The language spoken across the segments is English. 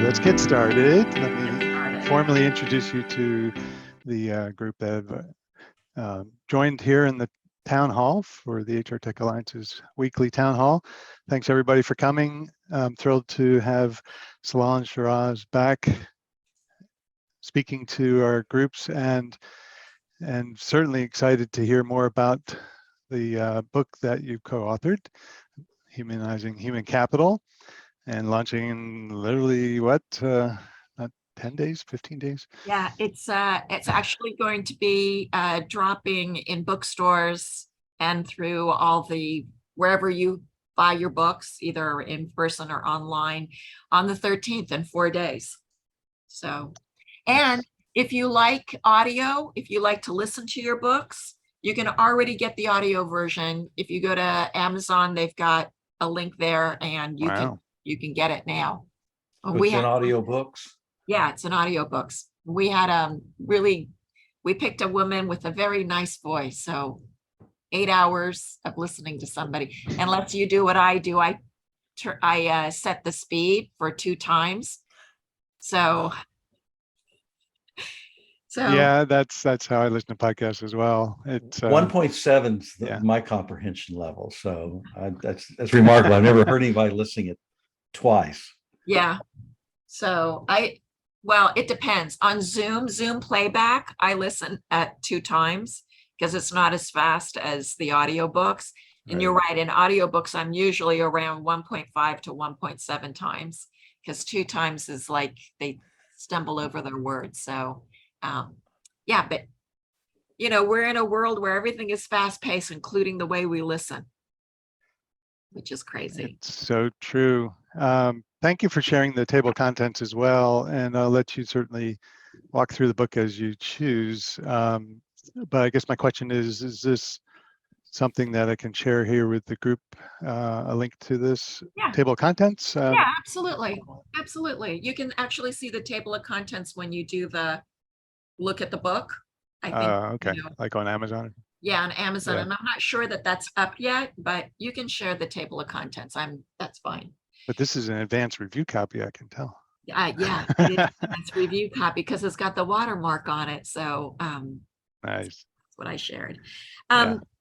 let's get started. Let me started. formally introduce you to the group that have joined here in the Town Hall for the HR Tech Alliance's weekly Town Hall. Thanks everybody for coming. I'm thrilled to have Solange, Charas back speaking to our groups, and certainly excited to hear more about the book that you co-authored, Humanizing Human Capital, and launching in literally what, not 10 days, 15 days? Yeah, it's actually going to be dropping in bookstores and through all the wherever you buy your books, either in person or online, on the 13th in 4 days. So, and if you like audio, if you like to listen to your books, you can already get the audio version. If you go to Amazon, they've got a link there, and you can get it now. So it's in audiobooks? Yeah, it's in audiobooks. We had we picked a woman with a very nice voice. So 8 hours of listening to somebody. Unless you do what I do, I set the speed for 2 times. So yeah, that's how I listen to podcasts as well. It's 1.7 is my comprehension level. So that's remarkable. I've never heard anybody listening it twice. Yeah. So well, it depends. On Zoom playback, I listen at 2 times because it's not as fast as the audiobooks. And you're right, in audiobooks, I'm usually around 1.5 to 1.7 times, because 2 times is like they stumble over their words. So yeah, but we're in a world where everything is fast paced, including the way we listen, which is crazy. It's so true. Thank you for sharing the table of contents as well, and I'll let you certainly walk through the book as you choose. But I guess my question is this something that I can share here with the group, a link to this table of contents? Yeah, absolutely. Absolutely. You can actually see the table of contents when you do the look at the book, I think. Okay, like on Amazon? Yeah, on Amazon. And I'm not sure that that's up yet, but you can share the table of contents. That's fine. But this is an advanced review copy, I can tell. Yeah, it is an advanced review copy because it's got the watermark on it. So nice. That's what I shared.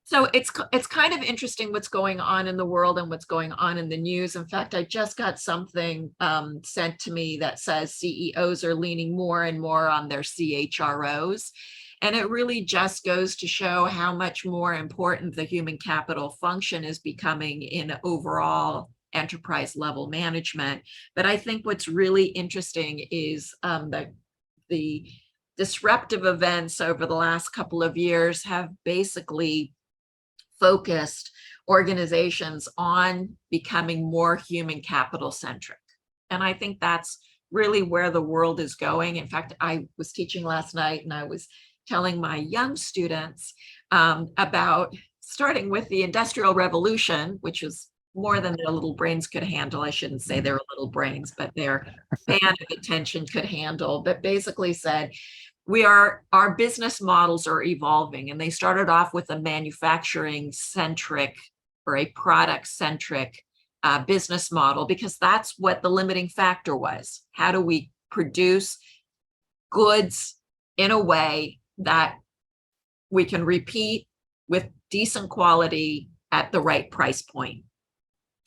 So it's kind of interesting what's going on in the world and what's going on in the news. In fact, I just got something sent to me that says CEOs are leaning more and more on their CHROs. And it really just goes to show how much more important the human capital function is becoming in overall enterprise level management. But I think what's really interesting is the disruptive events over the last couple of years have basically focused organizations on becoming more human capital centric. And I think that's really where the world is going. In fact, I was teaching last night and I was telling my young students about starting with the Industrial Revolution, which was more than their little brains could handle. I shouldn't say they were little brains, but their span of attention could handle, but basically said, our business models are evolving, and they started off with a manufacturing centric or a product centric business model, because that's what the limiting factor was. How do we produce goods in a way that we can repeat with decent quality at the right price point?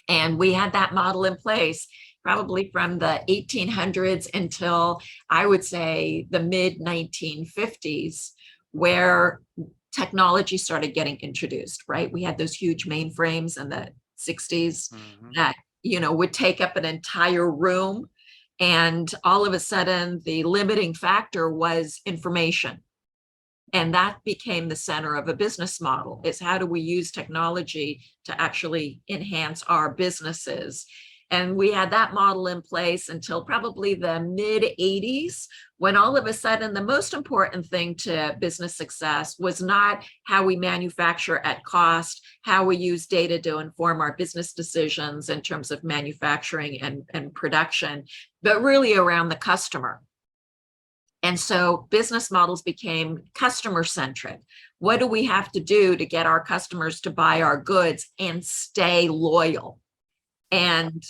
And we had that model in place probably from the 1800s until, I would say, the mid 1950s, where technology started getting introduced, right? We had those huge mainframes in the 60s that, would take up an entire room. And all of a sudden, the limiting factor was information. And that became the center of a business model, is how do we use technology to actually enhance our businesses? And we had that model in place until probably the mid 80s, when all of a sudden the most important thing to business success was not how we manufacture at cost, how we use data to inform our business decisions in terms of manufacturing and production, but really around the customer. And so business models became customer centric. What do we have to do to get our customers to buy our goods and stay loyal? And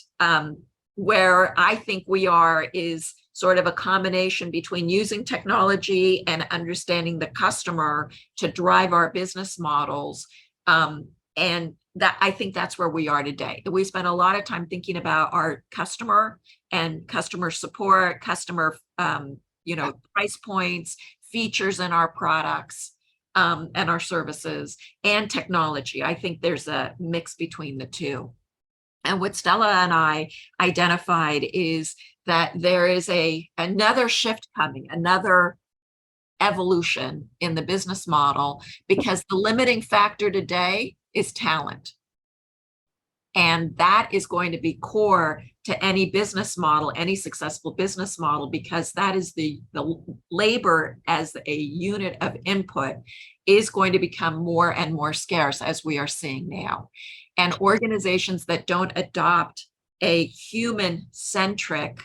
where I think we are is sort of a combination between using technology and understanding the customer to drive our business models. And that, I think that's where we are today. We spend a lot of time thinking about our customer and customer support, customer, price points, features in our products, and our services, and technology. I think there's a mix between the two. And what Stella and I identified is that there is another shift coming, another evolution in the business model, because the limiting factor today is talent. And that is going to be core to any business model, any successful business model, because that is the labor as a unit of input is going to become more and more scarce, as we are seeing now. And organizations that don't adopt a human-centric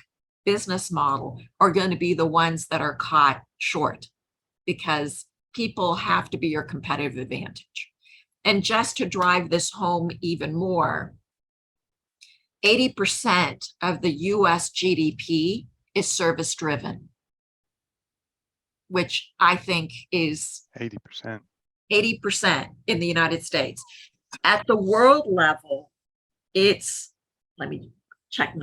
business model are going to be the ones that are caught short, because people have to be your competitive advantage. And just to drive this home even more, 80% of the US GDP is service-driven, which I think is 80%. 80% in the United States. At the world level, it's, let me check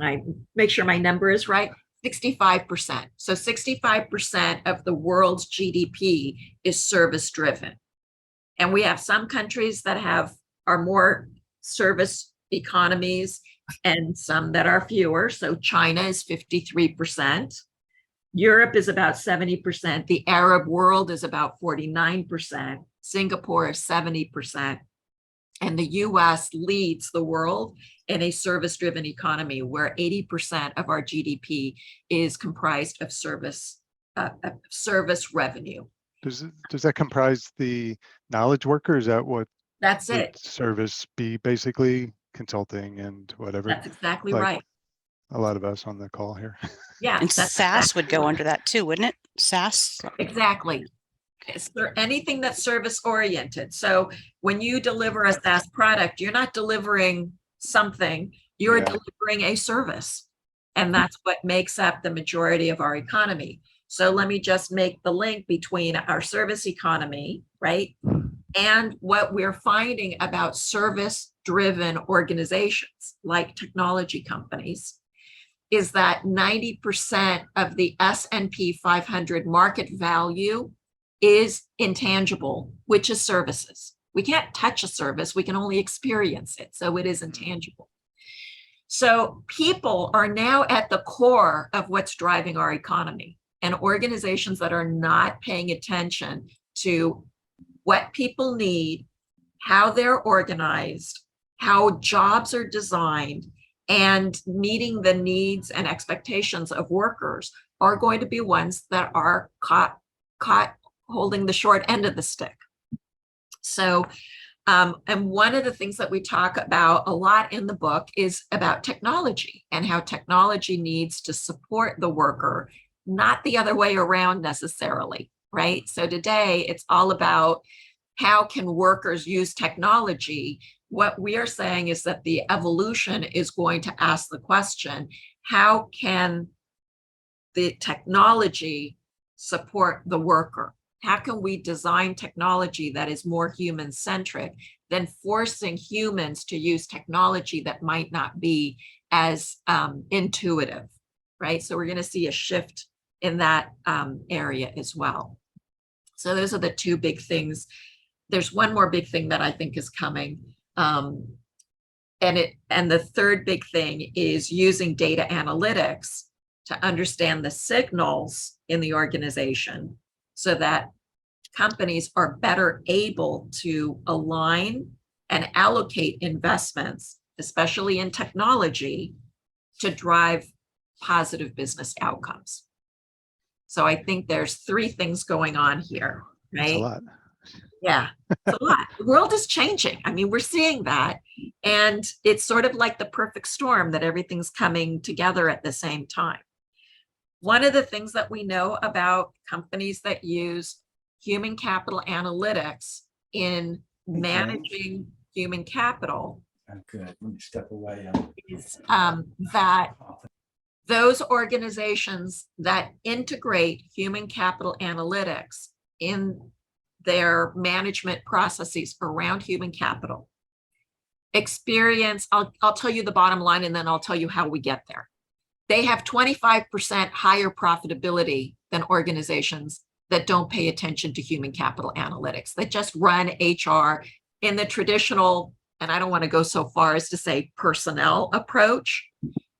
make sure my number is right, 65%. So 65% of the world's GDP is service-driven. And we have some countries that are more service economies and some that are fewer. So China is 53%. Europe is about 70%. The Arab world is about 49%. Singapore is 70%. And the US leads the world in a service-driven economy where 80% of our GDP is comprised of service revenue. Does that comprise the knowledge worker? Is that what? That's it. Service be basically consulting and whatever. That's exactly like right. A lot of us on the call here. Yeah. And SaaS would go under that too, wouldn't it? SaaS. Exactly. Is there anything that's service oriented? So when you deliver a SaaS product, you're not delivering something, you're delivering a service. And that's what makes up the majority of our economy. So let me just make the link between our service economy, right? And what we're finding about service-driven organizations like technology companies is that 90% of the S&P 500 market value is intangible, which is services. We can't touch a service, we can only experience it, so it is intangible. So people are now at the core of what's driving our economy, and organizations that are not paying attention to what people need, how they're organized, how jobs are designed, and meeting the needs and expectations of workers are going to be ones that are caught holding the short end of the stick. So, and one of the things that we talk about a lot in the book is about technology and how technology needs to support the worker, not the other way around necessarily, right? So today it's all about how can workers use technology. What we are saying is that the evolution is going to ask the question, how can the technology support the worker? How can we design technology that is more human-centric than forcing humans to use technology that might not be as intuitive, right? So we're going to see a shift in that area as well. So those are the two big things. There's one more big thing that I think is coming. And the third big thing is using data analytics to understand the signals in the organization so that companies are better able to align and allocate investments, especially in technology, to drive positive business outcomes. So I think there's three things going on here, right? That's a lot. Yeah, it's a lot. The world is changing. I mean, we're seeing that. And it's sort of like the perfect storm that everything's coming together at the same time. One of the things that we know about companies that use human capital analytics in managing human capital Good. Let me step away. is that those organizations that integrate human capital analytics in their management processes around human capital experience, I'll tell you the bottom line and then I'll tell you how we get there. They have 25% higher profitability than organizations that don't pay attention to human capital analytics, that just run HR in the traditional, and I don't want to go so far as to say personnel approach,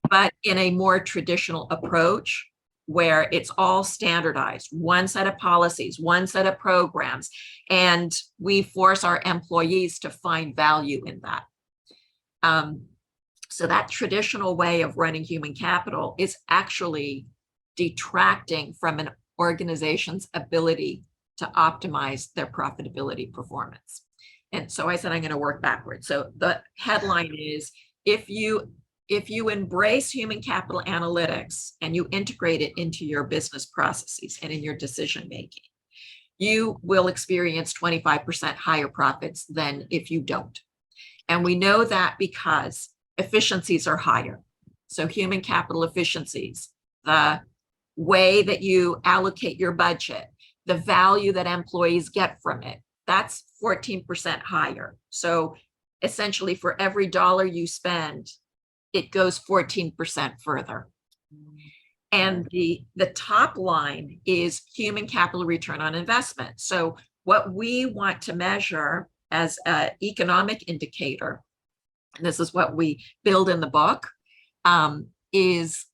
but in a more traditional approach where it's all standardized, one set of policies, one set of programs, and we force our employees to find value in that. So that traditional way of running human capital is actually detracting from an organization's ability to optimize their profitability performance. And so I said, I'm going to work backwards. So the headline is, if you embrace human capital analytics and you integrate it into your business processes and in your decision-making, you will experience 25% higher profits than if you don't. And we know that because efficiencies are higher. So human capital efficiencies, the way that you allocate your budget, the value that employees get from it, that's 14% higher. So essentially for every dollar you spend, it goes 14% further. And the top line is human capital return on investment. So what we want to measure as an economic indicator, and this is what we build in the book, is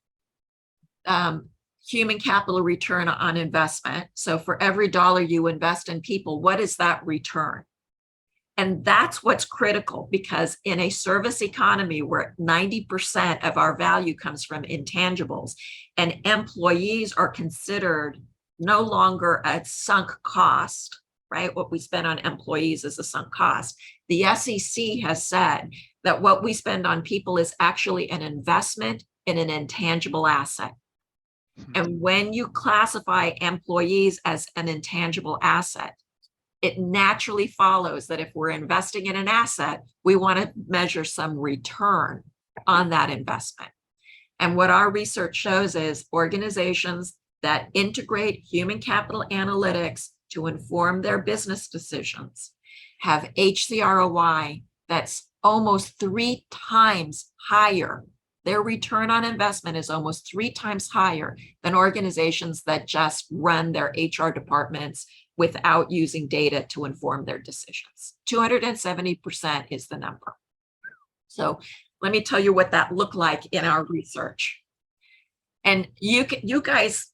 human capital return on investment. So for every dollar you invest in people, what is that return? And that's what's critical, because in a service economy where 90% of our value comes from intangibles and employees are considered no longer a sunk cost, right? What we spend on employees is a sunk cost. The SEC has said that what we spend on people is actually an investment in an intangible asset. And when you classify employees as an intangible asset, it naturally follows that if we're investing in an asset, we want to measure some return on that investment. And what our research shows is organizations that integrate human capital analytics to inform their business decisions have HCROI that's almost 3 times higher. Their return on investment is almost 3 times higher than organizations that just run their HR departments without using data to inform their decisions. 270% is the number. So let me tell you what that looked like in our research. And you guys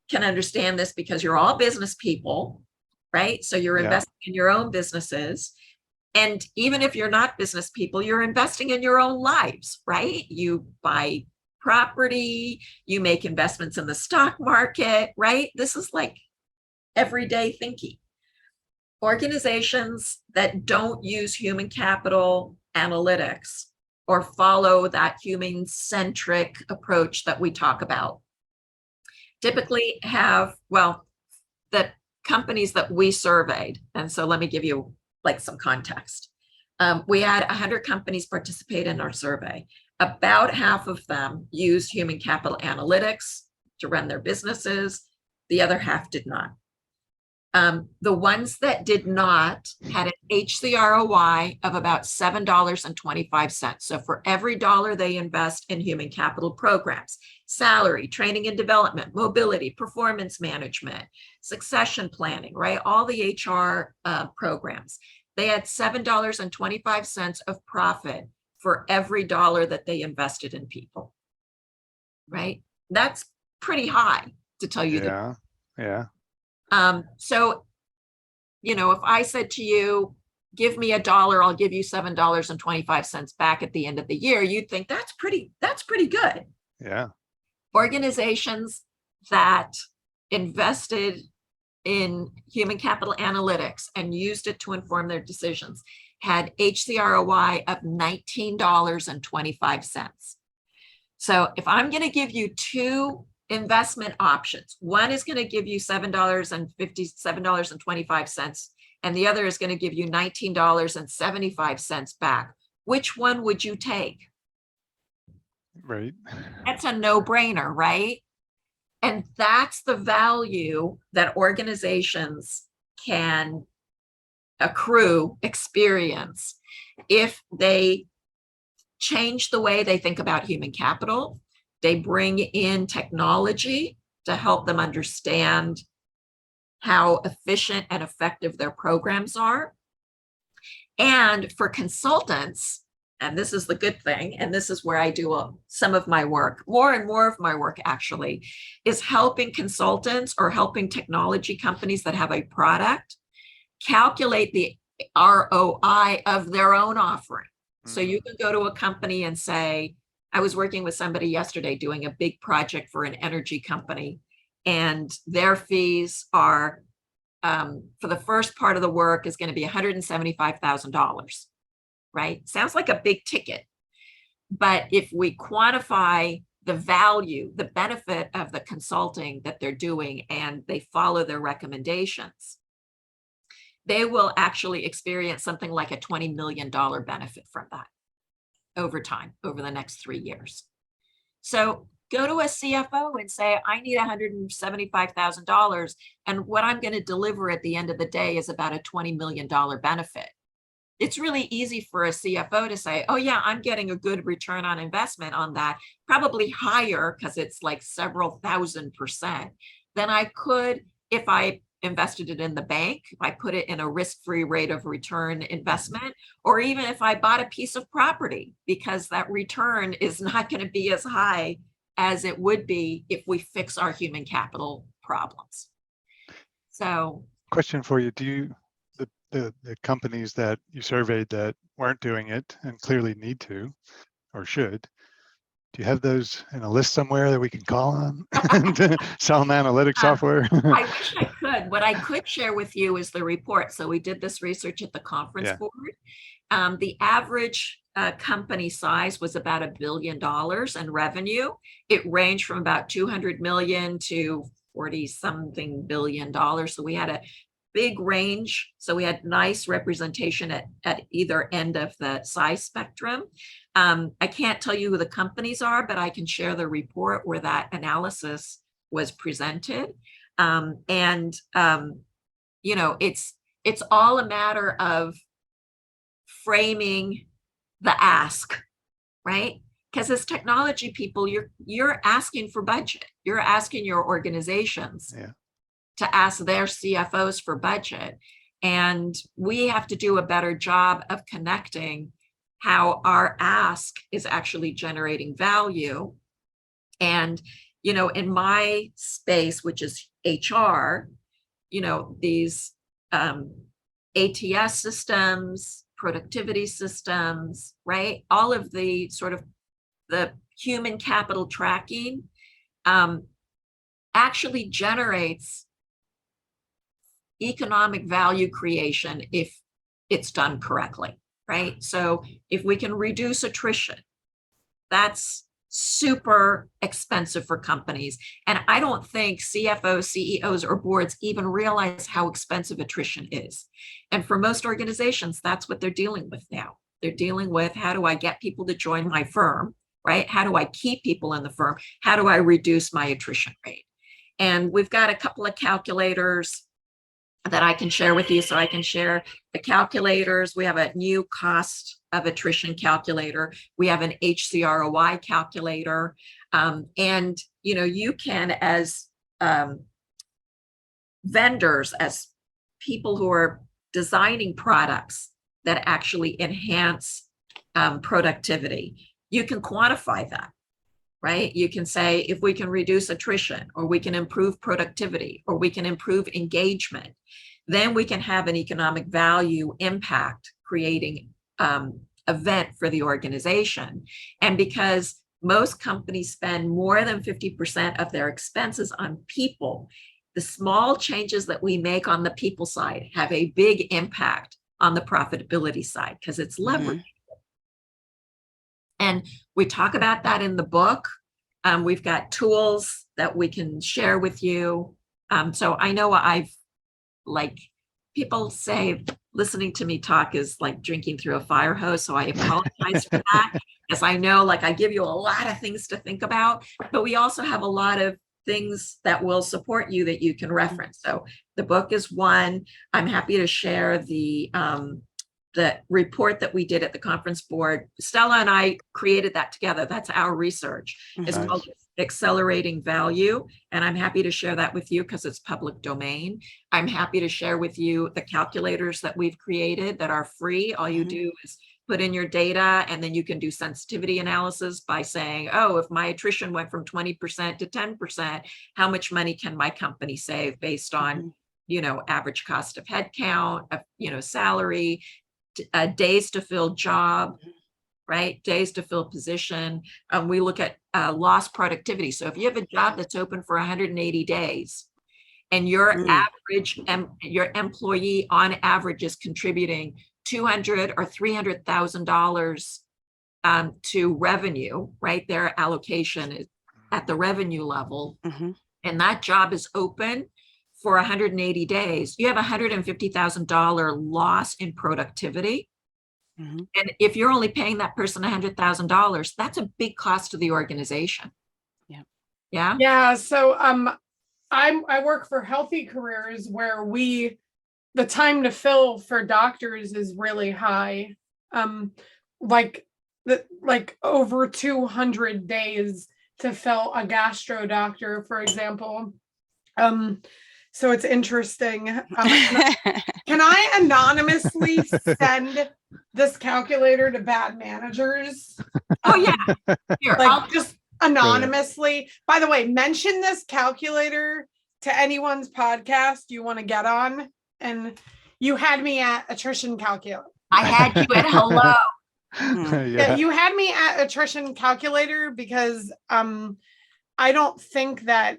can understand this because you're all business people, right? So you're investing in your own businesses. And even if you're not business people, you're investing in your own lives, right? You buy property, you make investments in the stock market, right? This is like everyday thinking. Organizations that don't use human capital analytics or follow that human-centric approach that we talk about typically have, well, the companies that we surveyed, and so let me give you like some context. We had 100 companies participate in our survey. About half of them used human capital analytics to run their businesses. The other half did not. The ones that did not had an HCROI of about $7.25. So for every dollar they invest in human capital programs, salary, training and development, mobility, performance management, succession planning, right? All the HR programs, they had $7.25 of profit for every dollar that they invested in people, right? That's pretty high, to tell you the truth. Yeah. So, you know, if I said to you, give me $1, I'll give you $7.25 back at the end of the year, you'd think that's pretty good. Yeah. Organizations that invested in human capital analytics and used it to inform their decisions had HCROI of $19.25. So if I'm going to give you 2 investment options, one is going to give you $7.25, and the other is going to give you $19.75 back, which one would you take? Right. That's a no-brainer, right? And that's the value that organizations can accrue, experience, if they change the way they think about human capital. They bring in technology to help them understand how efficient and effective their programs are. And for consultants, and this is the good thing, and this is where I do some of my work, more and more of my work actually, is helping consultants or helping technology companies that have a product calculate the ROI of their own offering. So you can go to a company and say, I was working with somebody yesterday doing a big project for an energy company, and their fees are, for the first part of the work is going to be $175,000, right? Sounds like a big ticket. But if we quantify the value, the benefit of the consulting that they're doing, and they follow their recommendations, they will actually experience something like a $20 million benefit from that over time, over the next 3 years. So go to a CFO and say, I need $175,000, and what I'm going to deliver at the end of the day is about a $20 million benefit. It's really easy for a CFO to say, oh yeah, I'm getting a good return on investment on that, probably higher because it's like several thousand% than I could if I invested it in the bank, if I put it in a risk-free rate of return investment, or even if I bought a piece of property, because that return is not going to be as high as it would be if we fix our human capital problems. So, question for you: do you, the companies that you surveyed that weren't doing it and clearly need to or should, do you have those in a list somewhere that we can call on to sell them analytics software? I wish I could. What I could share with you is the report. So we did this research at the conference board. The average company size was about $1 billion in revenue. It ranged from about 200 million to 40-something billion dollars. So we had a big range. So we had nice representation at either end of the size spectrum. I can't tell you who the companies are, but I can share the report where that analysis was presented. You know, it's all a matter of framing the ask, right? Because as technology people, you're asking for budget. You're asking your organizations to ask their CFOs for budget. And we have to do a better job of connecting how our ask is actually generating value. And, you know, in my space, which is HR, you know, these ATS systems, productivity systems, right? All of the sort of the human capital tracking actually generates economic value creation if it's done correctly, right? So if we can reduce attrition, that's super expensive for companies. And I don't think CFOs, CEOs, or boards even realize how expensive attrition is. And for most organizations, that's what they're dealing with now. They're dealing with, how do I get people to join my firm, right? How do I keep people in the firm? How do I reduce my attrition rate? And we've got a couple of calculators that I can share with you. So I can share the calculators. We have a new cost of attrition calculator. We have an HCROI calculator. And, you know, you can, as vendors, as people who are designing products that actually enhance productivity, you can quantify that, right? You can say, if we can reduce attrition, or we can improve productivity, or we can improve engagement, then we can have an economic value impact creating event for the organization. And because most companies spend more than 50% of their expenses on people, the small changes that we make on the people side have a big impact on the profitability side, because it's leverage. And we talk about that in the book. We've got tools that we can share with you. So I know I've like people say listening to me talk is like drinking through a fire hose. So I apologize for that. Because I know, like, I give you a lot of things to think about, but we also have a lot of things that will support you that you can reference. So the book is one. I'm happy to share the report that we did at the conference board. Stella and I created that together. That's our research. It's Nice. called Accelerating Value. And I'm happy to share that with you because it's public domain. I'm happy to share with you the calculators that we've created that are free. All you do is put in your data, and then you can do sensitivity analysis by saying, oh, if my attrition went from 20% to 10%, how much money can my company save based on, average cost of headcount, salary, days to fill job, right? Days to fill position. We look at lost productivity. So if you have a job that's open for 180 days and your average, your employee on average is contributing $200,000 or $300,000 to revenue, right? Their allocation is at the revenue level, and that job is open for 180 days, you have $150,000 loss in productivity. And if you're only paying that person $100,000, that's a big cost to the organization. Yeah. So I work for Healthy Careers, where the time to fill for doctors is really high. Like over 200 days to fill a gastro doctor, for example. So it's interesting. Can I anonymously send this calculator to bad managers? Oh yeah. Here, I'll just anonymously. By the way, mention this calculator to anyone's podcast you want to get on. And you had me at attrition calculator. I had you at hello. Yeah, you had me at attrition calculator because I don't think that,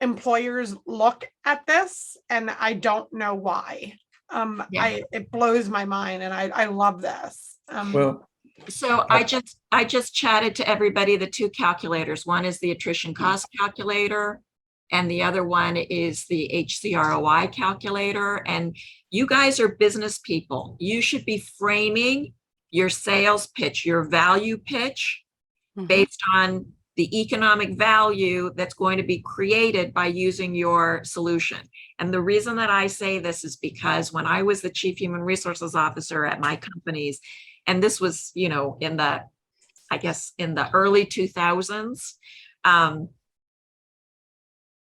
employers look at this, and I don't know why. It blows my mind, and I love this. So I just chatted to everybody, the two calculators. One is the attrition cost calculator, and the other one is the HCROI calculator. And you guys are business people. You should be framing your sales pitch, your value pitch, based on the economic value that's going to be created by using your solution. And the reason that I say this is because when I was the chief human resources officer at my companies, and this was, in the early 2000s,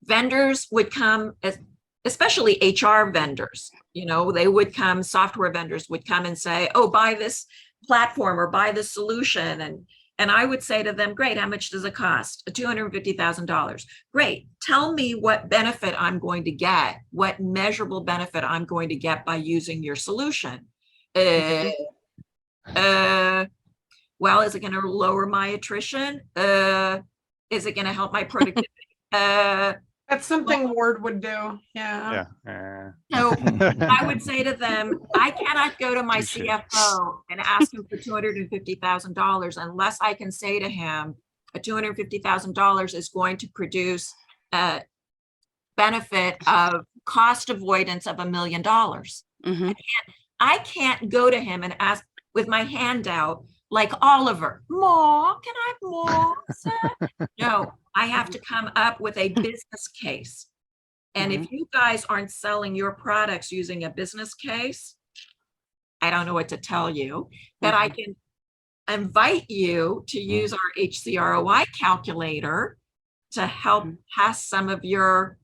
vendors would come, especially HR vendors, they would come, software vendors would come and say, oh, buy this platform or buy this solution. And I would say to them, great, how much does it cost? $250,000. Great, tell me what benefit I'm going to get, what measurable benefit I'm going to get by using your solution. Well, is it going to lower my attrition? Is it going to help my productivity? That's something Ward would do. Yeah. So I would say to them, I cannot go to my CFO and ask him for $250,000 unless I can say to him, a $250,000 is going to produce a benefit of cost avoidance of $1 million. I can't go to him and ask with my hand out like Oliver, more, can I have more, sir? No, I have to come up with a business case. And if you guys aren't selling your products using a business case, I don't know what to tell you, but I can invite you to use our HCROI calculator to help test some of the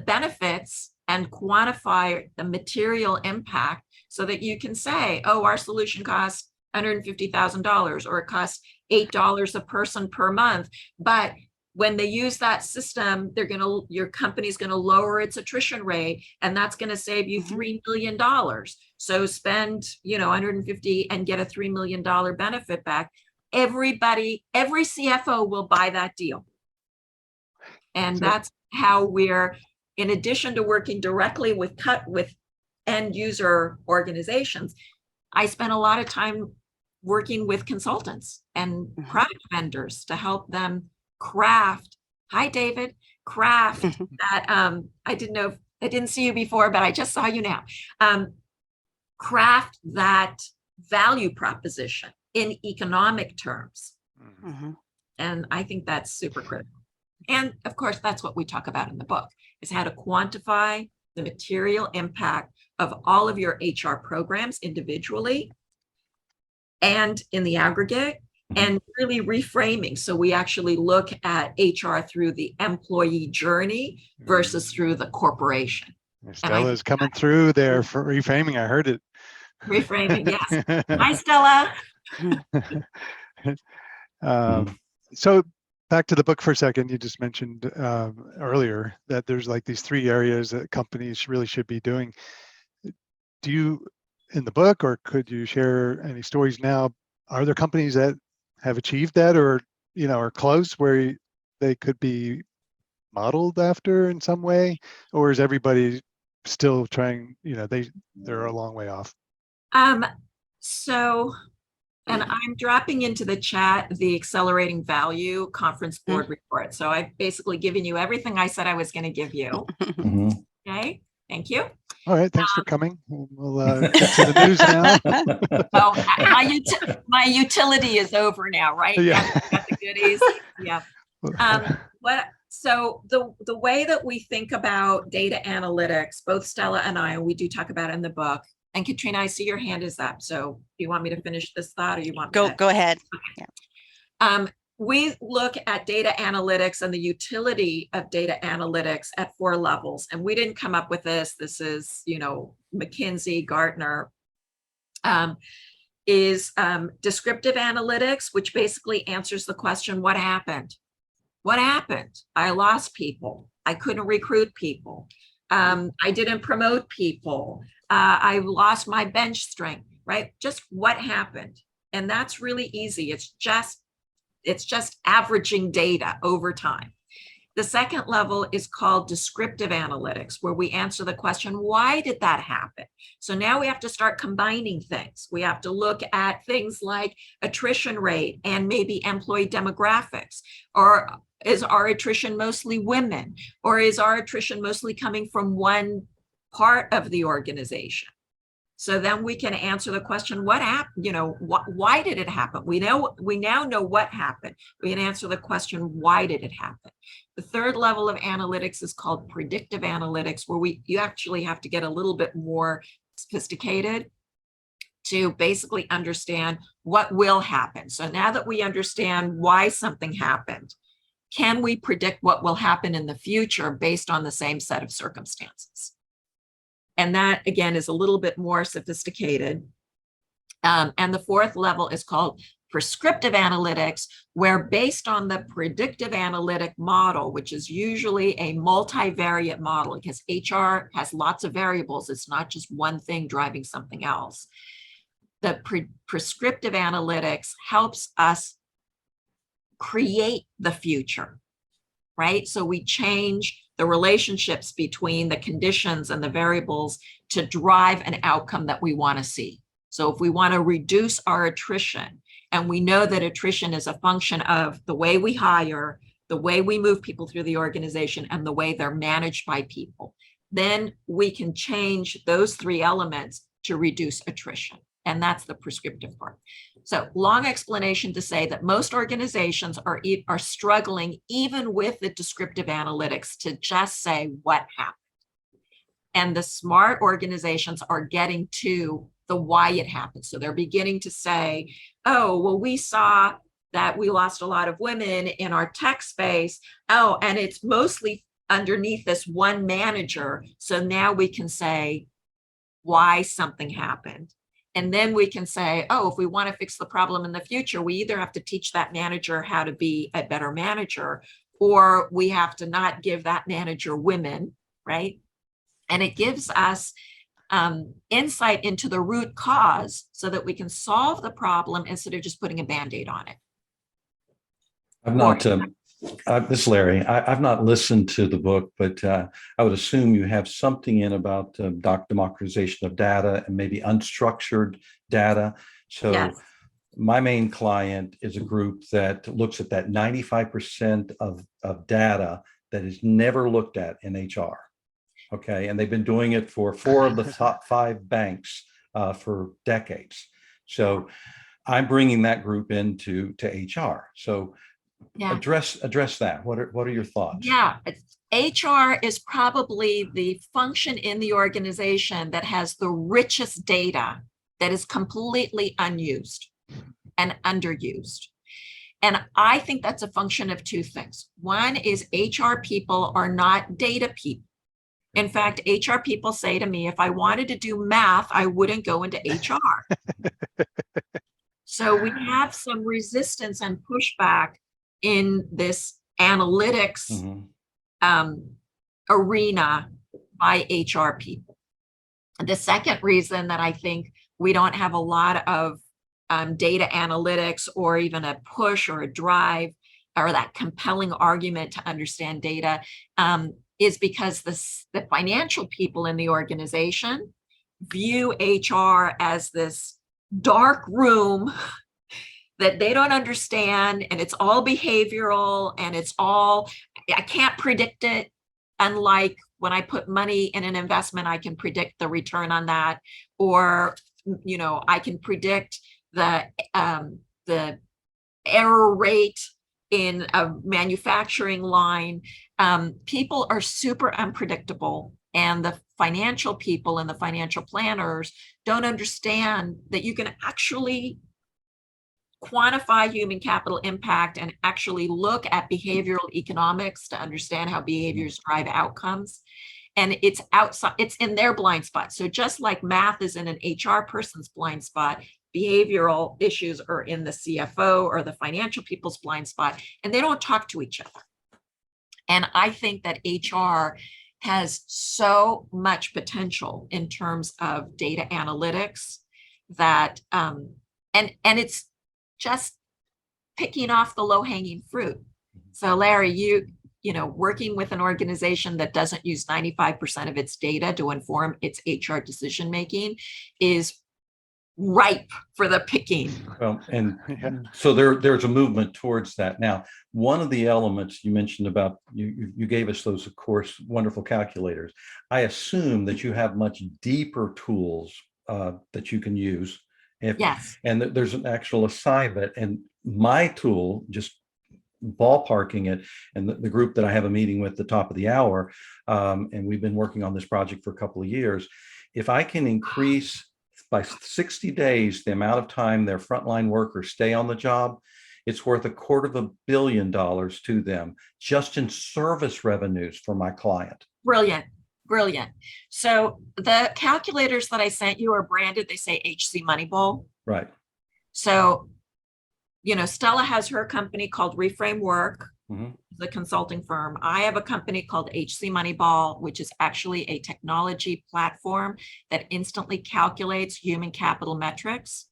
benefits and quantify the material impact so that you can say, oh, our solution costs $150,000 or it costs $8 a person per month. But when they use that system, your company's going to lower its attrition rate, and that's going to save you $3 million. So spend, $150 and get a $3 million benefit back. Every CFO will buy that deal. And that's how we're, in addition to working directly with end user organizations, I spent a lot of time working with consultants and product vendors to help them craft that. I didn't know I didn't see you before, but I just saw you now. Craft that value proposition in economic terms. Mhm. And I think that's super critical. And of course, that's what we talk about in the book, is how to quantify the material impact of all of your HR programs individually and in the aggregate, and really reframing. So we actually look at HR through the employee journey versus through the corporation. Stella's coming through there for reframing. I heard it. Reframing, yes. Hi, Stella. So back to the book for a second. You just mentioned earlier that there's like these 3 areas that companies really should be doing. Do you, in the book, or could you share any stories now? Are there companies that have achieved that, or are close, where they could be modeled after in some way, or is everybody still trying? They're a long way off. So, and I'm dropping into the chat the Accelerating Value Conference Board report. So I've basically given you everything I said I was going to give you. Okay, thank you. All right, thanks for coming. We'll get to the news now. Oh, my utility is over now, right? Yeah. Got the goodies. Yeah. So the way that we think about data analytics, both Stella and I, we do talk about it in the book. And Katrina, I see your hand is up. So do you want me to finish this thought, or you want me Go ahead. Okay. Yeah. We look at data analytics and the utility of data analytics at 4 levels. And we didn't come up with this. This is, McKinsey, Gartner, is descriptive analytics, which basically answers the question, what happened? What happened? I lost people. I couldn't recruit people. I didn't promote people. I lost my bench strength, right? Just what happened? And that's really easy. It's just averaging data over time. The second level is called descriptive analytics, where we answer the question, why did that happen? So now we have to start combining things. We have to look at things like attrition rate and maybe employee demographics, or is our attrition mostly women, or is our attrition mostly coming from one part of the organization? So then we can answer the question, what happened? Why did it happen? We now know what happened. We can answer the question, why did it happen? The third level of analytics is called predictive analytics, where you actually have to get a little bit more sophisticated to basically understand what will happen. So now that we understand why something happened, can we predict what will happen in the future based on the same set of circumstances? And that, again, is a little bit more sophisticated. And the fourth level is called prescriptive analytics, where based on the predictive analytic model, which is usually a multivariate model, because HR has lots of variables, it's not just one thing driving something else. The prescriptive analytics helps us create the future, right? So we change the relationships between the conditions and the variables to drive an outcome that we want to see. So if we want to reduce our attrition, and we know that attrition is a function of the way we hire, the way we move people through the organization, and the way they're managed by people, then we can change those 3 elements to reduce attrition. And that's the prescriptive part. So long explanation to say that most organizations are struggling even with the descriptive analytics to just say what happened. And the smart organizations are getting to the why it happened. So they're beginning to say, oh, well, we saw that we lost a lot of women in our tech space. Oh, and it's mostly underneath this one manager. So now we can say why something happened. And then we can say, oh, if we want to fix the problem in the future, we either have to teach that manager how to be a better manager, or we have to not give that manager women, right? And it gives us insight into the root cause so that we can solve the problem instead of just putting a Band-Aid on it. I'm not, this is Larry. I've not listened to the book, but I would assume you have something in about democratization of data and maybe unstructured data. So yes. My main client is a group that looks at that 95% of data that is never looked at in HR. Okay. And they've been doing it for 4 of the top 5 banks for decades. So I'm bringing that group into HR. So Yeah. address that. What are your thoughts? Yeah. HR is probably the function in the organization that has the richest data that is completely unused and underused. And I think that's a function of 2 things. One is HR people are not data people. In fact, HR people say to me, if I wanted to do math, I wouldn't go into HR. So we have some resistance and pushback in this analytics arena by HR people. The second reason that I think we don't have a lot of data analytics or even a push or a drive or that compelling argument to understand data is because the financial people in the organization view HR as this dark room that they don't understand, and it's all behavioral, and I can't predict it. Unlike when I put money in an investment, I can predict the return on that, or I can predict the error rate in a manufacturing line. People are super unpredictable, and the financial people and the financial planners don't understand that you can actually quantify human capital impact and actually look at behavioral economics to understand how behaviors drive outcomes. And it's in their blind spot. So just like math is in an HR person's blind spot, behavioral issues are in the CFO or the financial people's blind spot, and they don't talk to each other. And I think that HR has so much potential in terms of data analytics that, and it's just picking off the low-hanging fruit. So Larry, working with an organization that doesn't use 95% of its data to inform its HR decision-making is ripe for the picking. Well, and so there's a movement towards that. Now, one of the elements you mentioned about, you gave us those, of course, wonderful calculators. I assume that you have much deeper tools that you can use. Yes. And there's an actual assignment, and my tool, just ballparking it, and the group that I have a meeting with at the top of the hour, and we've been working on this project for a couple of years. If I can increase by 60 days the amount of time their frontline workers stay on the job, it's worth $250 million to them just in service revenues for my client. Brilliant. Brilliant. So the calculators that I sent you are branded, they say HC Moneyball. Right. So, Stella has her company called Reframe Work, the consulting firm. I have a company called HC Moneyball, which is actually a technology platform that instantly calculates human capital metrics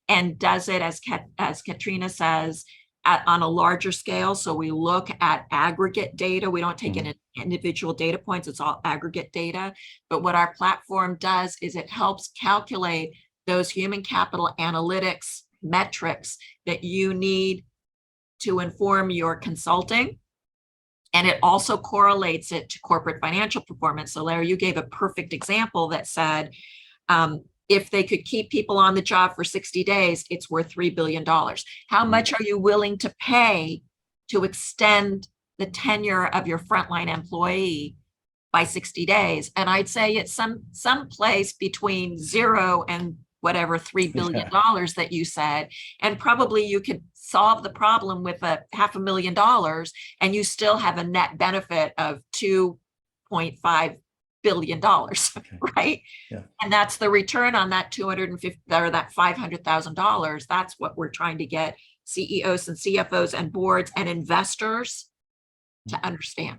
and does it, as Katrina says, on a larger scale. So we look at aggregate data. We don't take in individual data points. It's all aggregate data. But what our platform does is it helps calculate those human capital analytics metrics that you need to inform your consulting. And it also correlates it to corporate financial performance. So Larry, you gave a perfect example that said, if they could keep people on the job for 60 days, it's worth $3 billion. How much are you willing to pay to extend the tenure of your frontline employee by 60 days? And I'd say it's some place between 0 and whatever $3 billion that you said. And probably you could solve the problem with $500,000 and you still have a net benefit of $2.5 billion, right? Yeah. And that's the return on that $250 or that $500,000. That's what we're trying to get CEOs and CFOs and boards and investors to understand.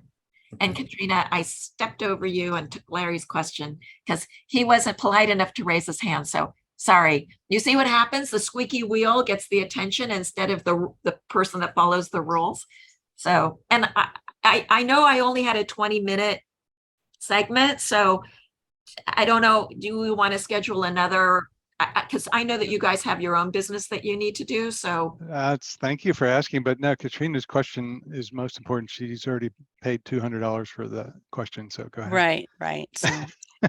And Katrina, I stepped over you and took Larry's question because he wasn't polite enough to raise his hand. So sorry. You see what happens? The squeaky wheel gets the attention instead of the person that follows the rules. So, and I know I only had a 20-minute segment, so I don't know, do we want to schedule another because I know that you guys have your own business that you need to do. So Thank you for asking, but no, Katrina's question is most important. She's already paid $200 for the question, so go ahead. Right. So,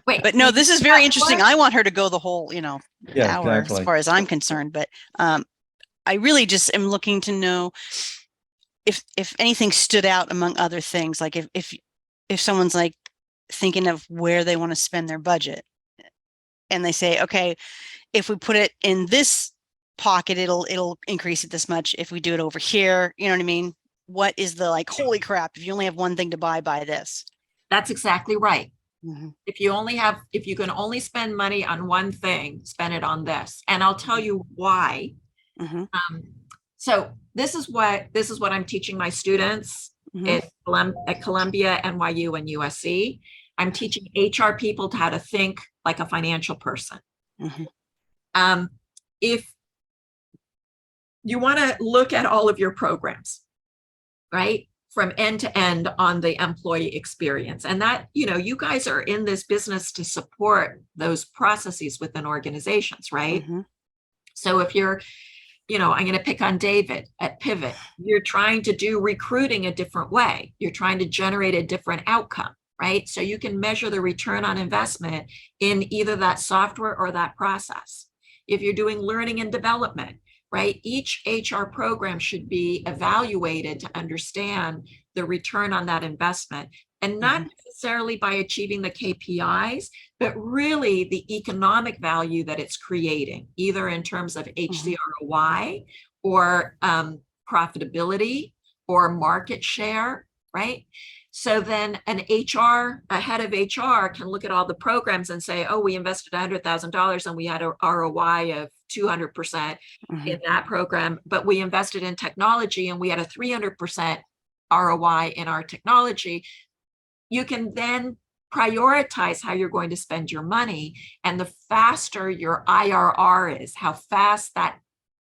wait, but no, this is very Yeah, interesting. what? I want her to go the whole, Yeah, hour as exactly. far as I'm concerned. But I really just am looking to know if anything stood out among other things, like if someone's like thinking of where they want to spend their budget, and they say, okay, if we put it in this pocket, it'll increase it this much. If we do it over here, you know what I mean? What is the like, holy crap, if you only have one thing to buy this. That's exactly right. Mm-hmm. If you can only spend money on one thing, spend it on this. And I'll tell you why. Mm-hmm. So this is what I'm teaching my students at Columbia, NYU, and USC. I'm teaching HR people how to think like a financial person. Mm-hmm. If you want to look at all of your programs, right, from end to end on the employee experience, and that, you guys are in this business to support those processes within organizations, right? Mm-hmm. So if you're, I'm going to pick on David at Pivot, you're trying to do recruiting a different way. You're trying to generate a different outcome, right? So you can measure the return on investment in either that software or that process. If you're doing learning and development, right? Each HR program should be evaluated to understand the return on that investment, and not necessarily by achieving the KPIs, but really the economic value that it's creating, either in terms of HCROI or profitability or market share, right? So then a head of HR can look at all the programs and say, oh, we invested $100,000 and we had an ROI of 200% in that program, but we invested in technology and we had a 300% ROI in our technology. You can then prioritize how you're going to spend your money, and the faster your IRR is, how fast that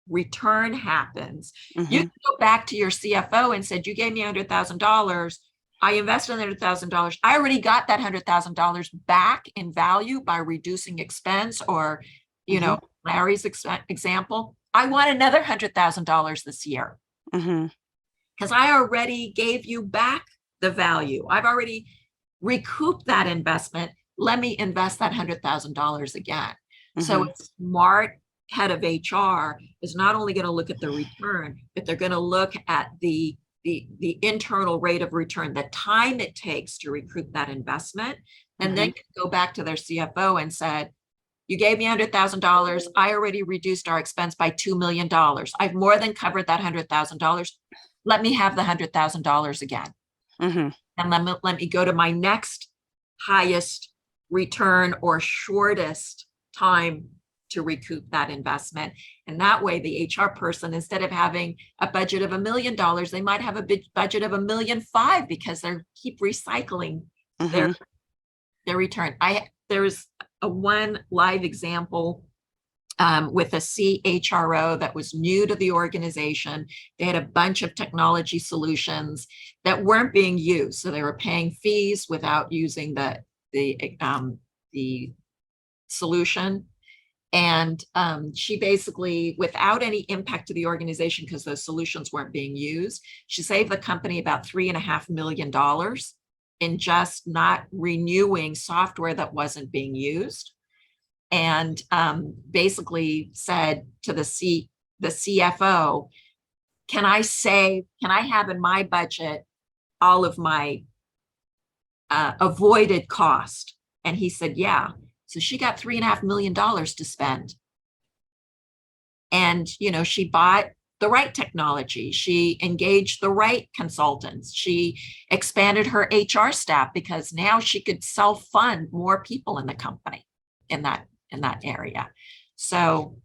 return happens. You can go back to your CFO and said, you gave me $100,000. I invested $100,000. I already got that $100,000 back in value by reducing expense, or, Larry's example. I want another $100,000 this year because I already gave you back the value. I've already recouped that investment. Let me invest that $100,000 again. So a smart head of HR is not only going to look at the return, but they're going to look at the internal rate of return, the time it takes to recoup that investment, and then go back to their CFO and said, you gave me $100,000. I already reduced our expense by $2 million. I've more than covered that $100,000. Let me have the $100,000 again. And let me go to my next highest return or shortest time to recoup that investment. And that way, the HR person, instead of having a budget of $1 million, they might have a budget of $1.5 million because they keep recycling their return. There's a one live example with a CHRO that was new to the organization. They had a bunch of technology solutions that weren't being used, so they were paying fees without using the solution. And she basically, without any impact to the organization because those solutions weren't being used, she saved the company about $3.5 million in just not renewing software that wasn't being used. And basically said to the CFO, can I have in my budget all of my avoided cost? And he said, yeah. So she got $3.5 million to spend. And, she bought the right technology. She engaged the right consultants. She expanded her HR staff because now she could self-fund more people in the company in that area. So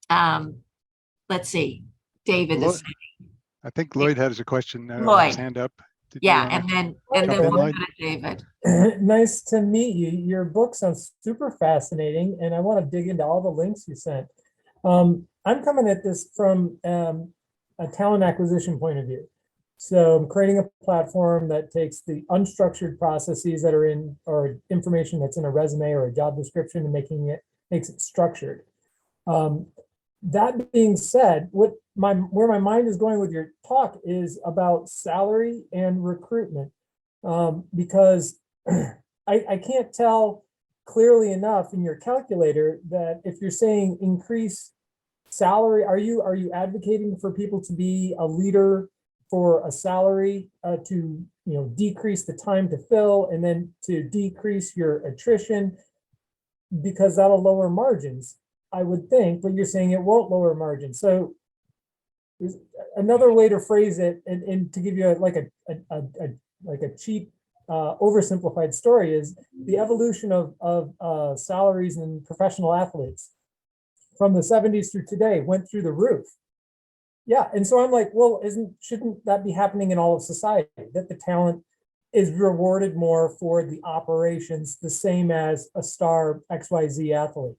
let's see. David is saying. I think Lloyd has a question. Lloyd. His hand up. And then we'll go to David. Nice to meet you. Your book sounds super fascinating, and I want to dig into all the links you sent. I'm coming at this from a talent acquisition point of view. So I'm creating a platform that takes the unstructured processes that are in, or information that's in a resume or a job description, and makes it structured. That being said, where my mind is going with your talk is about salary and recruitment, because I can't tell clearly enough in your calculator that if you're saying increase salary, are you advocating for people to be a leader for a salary, to decrease the time to fill and then to decrease your attrition, because that'll lower margins, I would think, but you're saying it won't lower margins. So another way to phrase it, and to give you a cheap oversimplified story, is the evolution of salaries and professional athletes from the 70s through today went through the roof. Yeah, and so I'm like, well, shouldn't that be happening in all of society, that the talent is rewarded more for the operations, the same as a star XYZ athlete?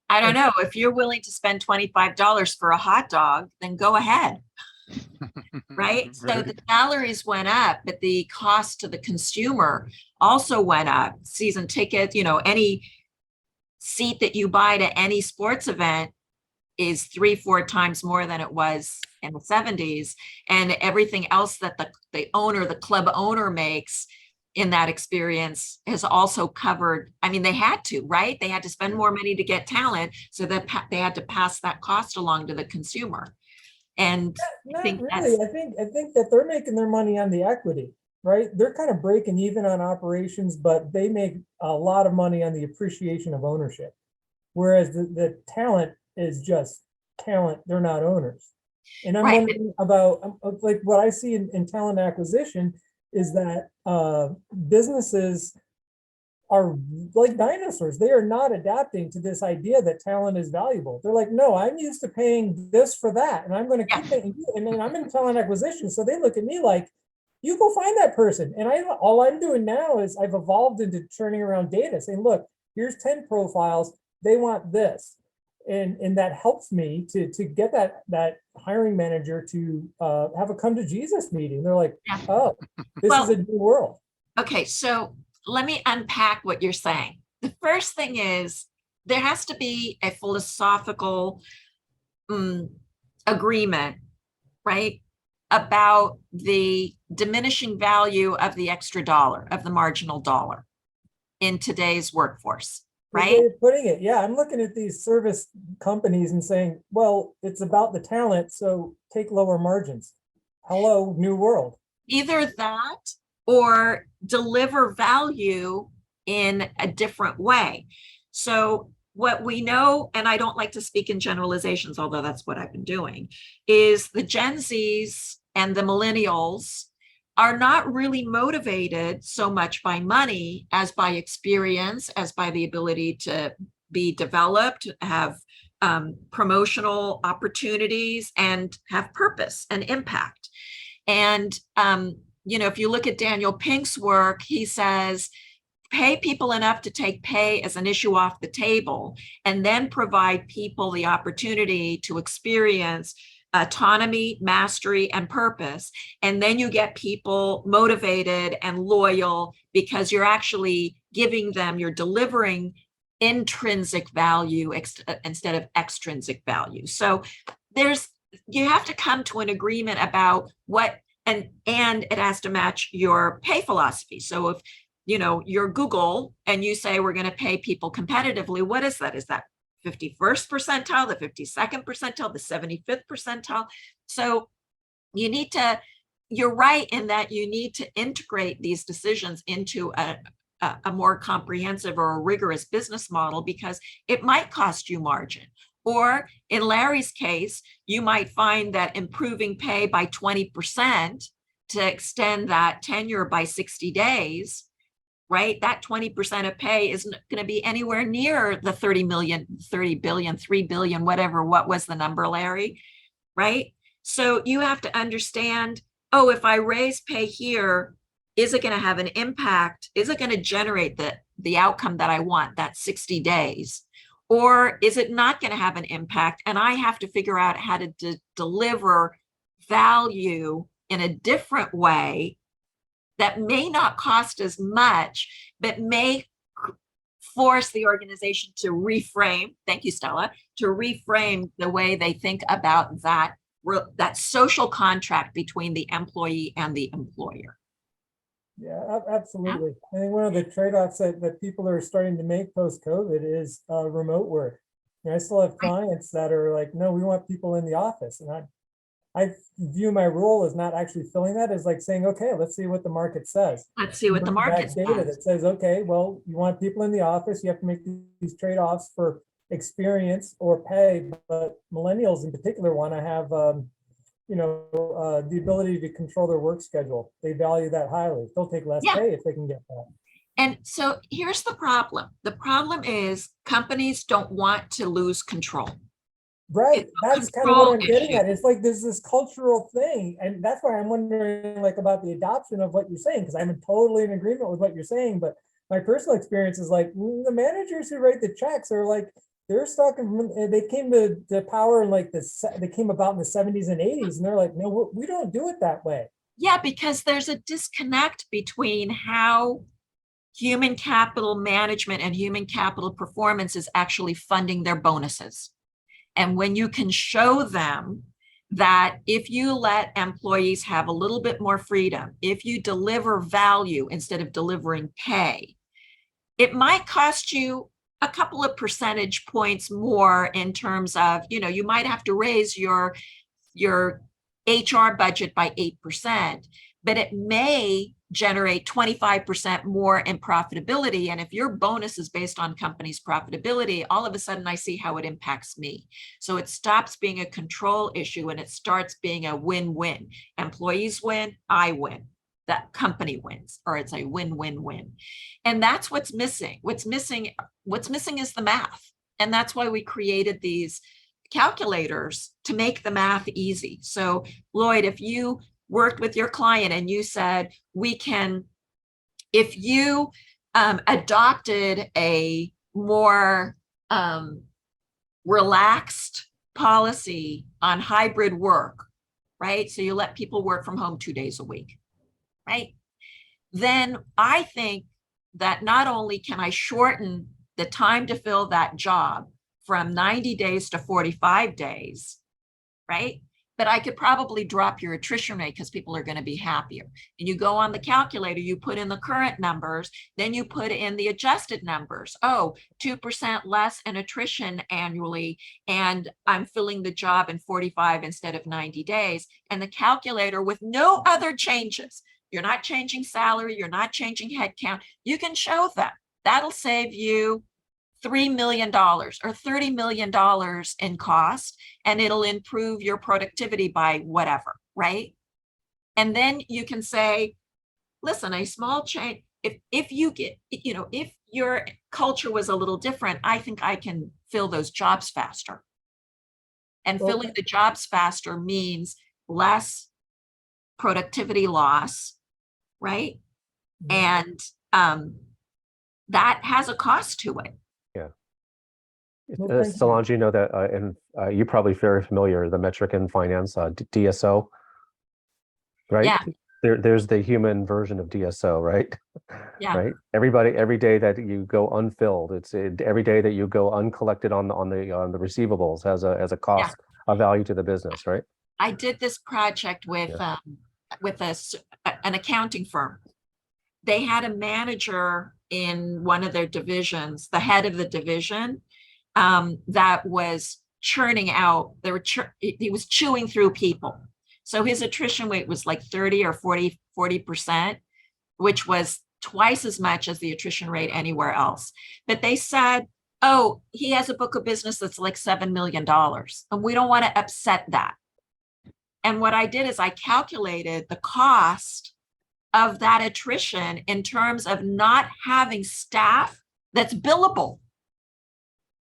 I don't know. If you're willing to spend $25 for a hot dog, then go ahead. Right? So the salaries went up, but the cost to the consumer also went up. Season tickets, any seat that you buy to any sports event is 3-4 times more than it was in the 70s. And everything else that the club owner makes in that experience has also covered. I mean, they had to, right? They had to spend more money to get talent, so that they had to pass that cost along to the consumer. And not really. I think that they're making their money on the equity, right? They're kind of breaking even on operations, but they make a lot of money on the appreciation of ownership. Whereas the talent is just talent, they're not owners. And I'm wondering about, like, what I see in talent acquisition is that businesses are like dinosaurs. They are not adapting to this idea that talent is valuable. They're like, no, I'm used to paying this for that, and I'm going to keep paying you. And then I'm in talent acquisition, so they look at me like, you go find that person. And all I'm doing now is I've evolved into turning around data, saying, look, here's 10 profiles. They want this. And that helps me to get that hiring manager to have a come to Jesus meeting. They're like, oh, this is a new world. Okay, so let me unpack what you're saying. The first thing is there has to be a philosophical agreement, right, about the diminishing value of the extra dollar, of the marginal dollar in today's workforce. Right? Way of putting it. Yeah, I'm looking at these service companies and saying, well, it's about the talent, so take lower margins. Hello, new world. Either that or deliver value in a different way. So what we know, and I don't like to speak in generalizations, although that's what I've been doing, is the Gen Zs and the millennials are not really motivated so much by money as by experience, as by the ability to be developed, have promotional opportunities, and have purpose and impact. And, if you look at Daniel Pink's work, he says, pay people enough to take pay as an issue off the table, and then provide people the opportunity to experience autonomy, mastery, and purpose. And then you get people motivated and loyal because you're actually giving them, you're delivering intrinsic value instead of extrinsic value. So you have to come to an agreement about what, and it has to match your pay philosophy. So if you're Google and you say we're going to pay people competitively, what is that? Is that 51st percentile, the 52nd percentile, the 75th percentile? So you're right in that you need to integrate these decisions into a more comprehensive or a rigorous business model, because it might cost you margin. Or in Larry's case, you might find that improving pay by 20% to extend that tenure by 60 days, right? That 20% of pay isn't going to be anywhere near the 30 million, 30 billion, 3 billion, whatever. What was the number, Larry? Right? So you have to understand, if I raise pay here, is it going to have an impact? Is it going to generate the outcome that I want, that 60 days? Or is it not going to have an impact? And I have to figure out how to deliver value in a different way that may not cost as much, but may force the organization to reframe, thank you, Stella, to reframe the way they think about that social contract between the employee and the employer. Yeah, absolutely. I think one of the trade-offs that people are starting to make post-COVID is remote work. I still have clients that are like, no, we want people in the office. And I view my role as not actually filling that, as like saying, okay, let's see what the market says. Let's see what the market says. Data that says, okay, well, you want people in the office, you have to make these trade-offs for experience or pay, but millennials in particular want to have the ability to control their work schedule. They value that highly. They'll take less pay if they can get that. And so here's the problem. The problem is companies don't want to lose control. Right. That's kind of what I'm getting at. It's like there's this cultural thing. And that's why I'm wondering like about the adoption of what you're saying, because I'm totally in agreement with what you're saying. But my personal experience is like the managers who write the checks are like, they're stuck in, they came to power in like this, they came about in the 70s and 80s, and they're like, no, we don't do it that way. Yeah, because there's a disconnect between how human capital management and human capital performance is actually funding their bonuses. And when you can show them that if you let employees have a little bit more freedom, if you deliver value instead of delivering pay, it might cost you a couple of percentage points more in terms of, you might have to raise your HR budget by 8%, but it may generate 25% more in profitability. And if your bonus is based on company's profitability, all of a sudden I see how it impacts me. So it stops being a control issue and it starts being a win-win. Employees win, I win. That company wins, or it's a win-win-win. And that's what's missing. What's missing is the math. And that's why we created these calculators to make the math easy. So Lloyd, if you worked with your client and you said, if you adopted a more relaxed policy on hybrid work, right? So you let people work from home 2 days a week, right? Then I think that not only can I shorten the time to fill that job from 90 days to 45 days, right? But I could probably drop your attrition rate because people are going to be happier. And you go on the calculator, you put in the current numbers, then you put in the adjusted numbers. Oh, 2% less in attrition annually, and I'm filling the job in 45 instead of 90 days. And the calculator with no other changes. You're not changing salary, you're not changing headcount. You can show them. That'll save you $3 million or $30 million in cost, and it'll improve your productivity by whatever, right? And then you can say, listen, a small change, if you get, if your culture was a little different, I think I can fill those jobs faster. And filling the jobs faster means less productivity loss, right? And that has a cost to it. Solange, you know that, and you're probably very familiar, the metric in finance, DSO, right? Yeah. There's the human version of DSO, right? Yeah. Right. Every day that you go unfilled, every day that you go uncollected on the receivables has a cost, a value to the business, right? I did this project with an accounting firm. They had a manager in one of their divisions, the head of the division, that was churning out, he was chewing through people. So his attrition rate was like 30 or 40%, which was twice as much as the attrition rate anywhere else. But they said, oh, he has a book of business that's like $7 million, and we don't want to upset that. And what I did is I calculated the cost of that attrition in terms of not having staff that's billable.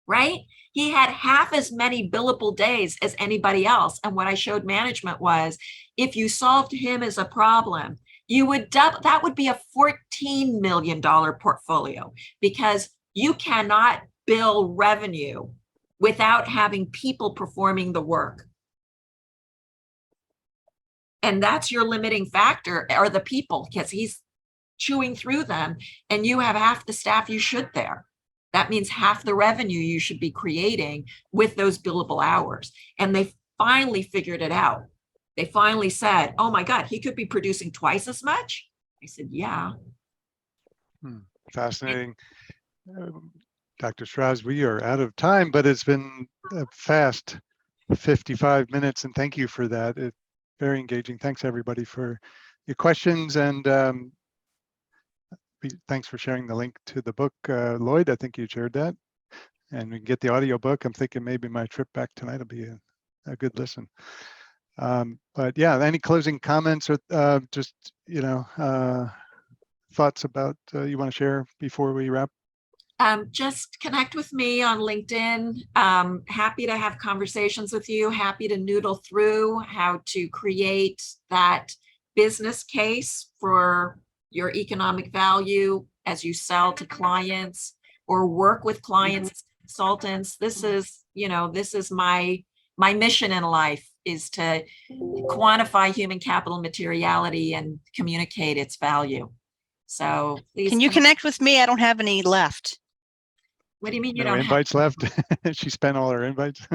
Right? He had half as many billable days as anybody else. And what I showed management was, if you solved him as a problem, you would double, that would be a $14 million portfolio, because you cannot bill revenue without having people performing the work. And that's your limiting factor, are the people, because he's chewing through them and you have half the staff you should there. That means half the revenue you should be creating with those billable hours. And they finally figured it out. They finally said, oh my God, he could be producing twice as much. I said, yeah. Fascinating. Dr. Charas, we are out of time, but it's been a fast 55 minutes, and thank you for that. It's very engaging. Thanks everybody for your questions, and thanks for sharing the link to the book. Lloyd, I think you shared that, and we can get the audio book. I'm thinking maybe my trip back tonight will be a good listen. But yeah, any closing comments or just, thoughts about you want to share before we wrap? Just connect with me on LinkedIn. Happy to have conversations with you. Happy to noodle through how to create that business case for your economic value as you sell to clients or work with clients as consultants. This is my mission in life, is to quantify human capital materiality and communicate its value. So please. Can you connect with me? I don't have any left. What do you mean you No don't invites left? She spent all her invites.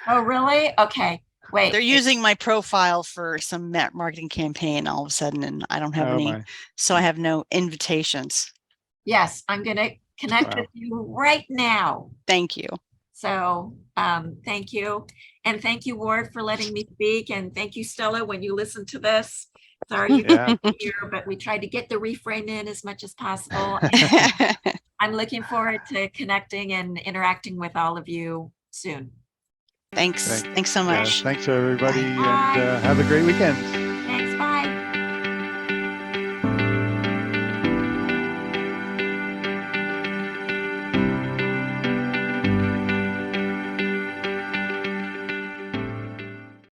Oh, really? Okay. Wait. They're using my profile for some marketing campaign all of a sudden, and I don't have any, so I have no invitations. Yes, I'm going to connect with you right now. Thank you. So thank you. And thank you, Ward, for letting me speak. And thank you, Stella, when you listen to this. Sorry you can't be here, but we tried to get the reframe in as much as possible. I'm looking forward to connecting and interacting with all of you soon. Thanks so much. Thanks everybody, and have a great weekend.